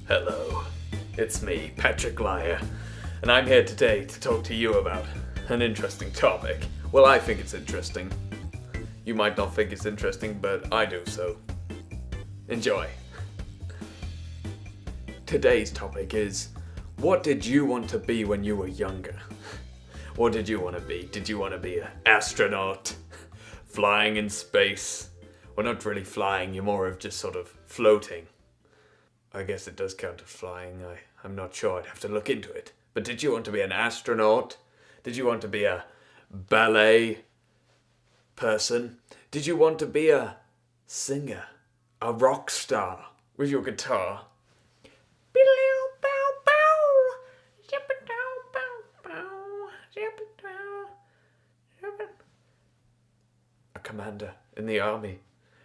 Hello, it's me, Patrick Lyier, and I'm here today to talk to you about an interesting topic. Well, I think it's interesting. You might not think it's interesting, but I do, so enjoy. Today's topic is, what did you want to be when you were younger? What did you want to be? Did you want to be an astronaut? Flying in space? Well, not really flying, you're more of just sort of floating. I guess it does count as flying. I'm not sure. I'd have to look into it. But did you want to be an astronaut? Did you want to be a ballet person? Did you want to be a singer? A rock star with your guitar? A commander in the army,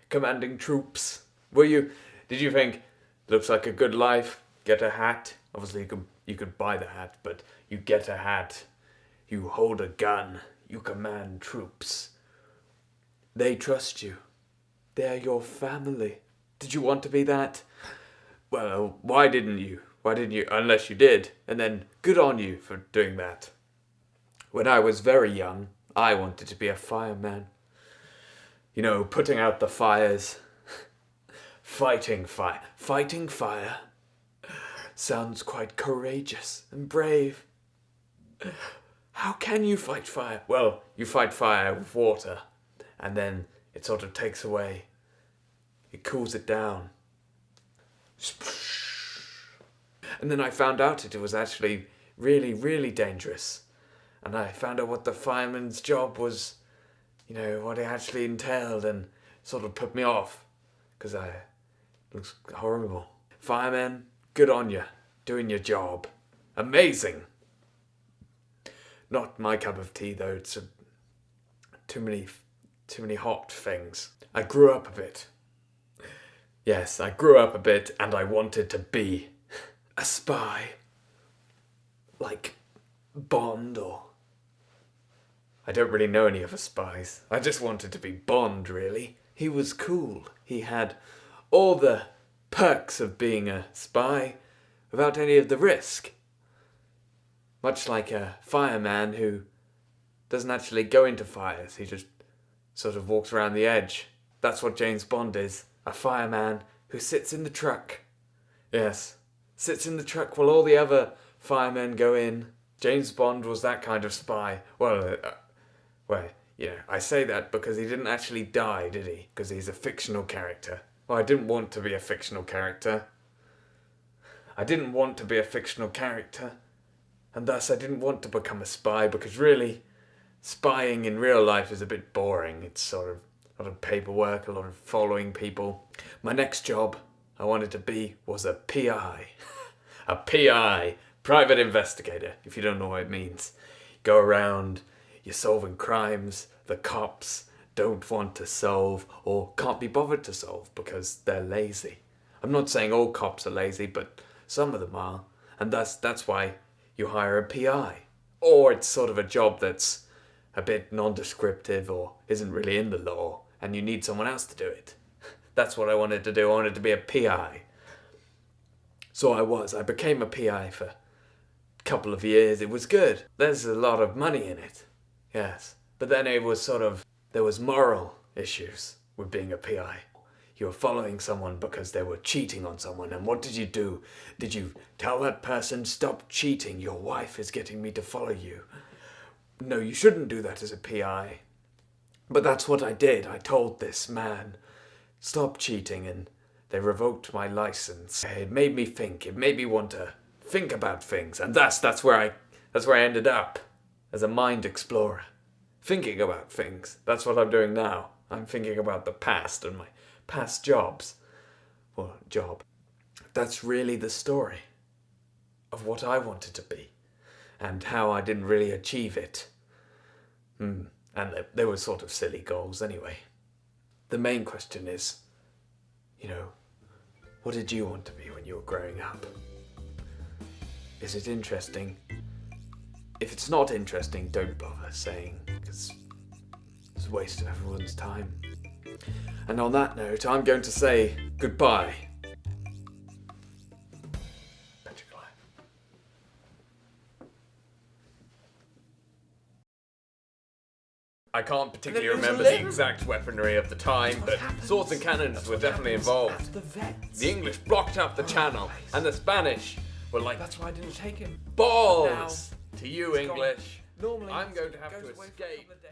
commanding troops. Did you think, looks like a good life, get a hat? Obviously you could buy the hat, but you get a hat, you hold a gun, you command troops. They trust you. They're your family. Did you want to be that? Well, why didn't you? Unless you did, and then good on you for doing that. When I was very young, I wanted to be a fireman. You know, putting out the fires. Fighting fire. Fighting fire sounds quite courageous and brave. How can you fight fire? Well, you fight fire with water, and then it sort of takes away. It cools it down. And then I found out it was actually really, really dangerous. And I found out what the fireman's job was, what it actually entailed, and sort of put me off. Because it looks horrible. Fireman, good on you. Doing your job. Amazing. Not my cup of tea, though. It's too many hot things. I grew up a bit. Yes, I grew up a bit, and I wanted to be a spy. Like Bond, or... I don't really know any other spies. I just wanted to be Bond, really. He was cool. He had all the perks of being a spy without any of the risk. Much like a fireman who doesn't actually go into fires. He just sort of walks around the edge. That's what James Bond is. A fireman who sits in the truck. Yes, sits in the truck while all the other firemen go in. James Bond was that kind of spy. Well, I say that because he didn't actually die, did he? Because he's a fictional character. Well, I didn't want to be a fictional character. And thus I didn't want to become a spy, because really, spying in real life is a bit boring. It's sort of a lot of paperwork, a lot of following people. My next job I wanted to be was a PI. A PI, private investigator, if you don't know what it means. Go around, you're solving crimes, the cops don't want to solve or can't be bothered to solve because they're lazy. I'm not saying all cops are lazy, but some of them are, and that's why you hire a PI. Or it's sort of a job that's a bit non-descriptive or isn't really in the law, and you need someone else to do it. That's what I wanted to do. I wanted to be a PI. So I became a PI for a couple of years. It was good. There's a lot of money in it. Yes. But then it was there was moral issues with being a PI. You were following someone because they were cheating on someone, and what did you do? Did you tell that person, stop cheating, your wife is getting me to follow you? No, you shouldn't do that as a PI. But that's what I did. I told this man, stop cheating, and they revoked my license. It made me think. It made me want to think about things, and that's where I ended up, as a mind explorer. Thinking about things. That's what I'm doing now. I'm thinking about the past and my past jobs. Well, job. That's really the story of what I wanted to be and how I didn't really achieve it. And they were sort of silly goals anyway. The main question is, what did you want to be when you were growing up? Is it interesting? If it's not interesting, don't bother saying, because it's a waste of everyone's time. And on that note, I'm going to say goodbye. Magic eye. I can't particularly remember the exact weaponry of the time, but swords and cannons were definitely involved. The English blocked up the channel, and the Spanish were like, That's why I didn't take him. balls! To you, It's gone. English. Normally, I'm going to have goes to away for a escape. couple of days.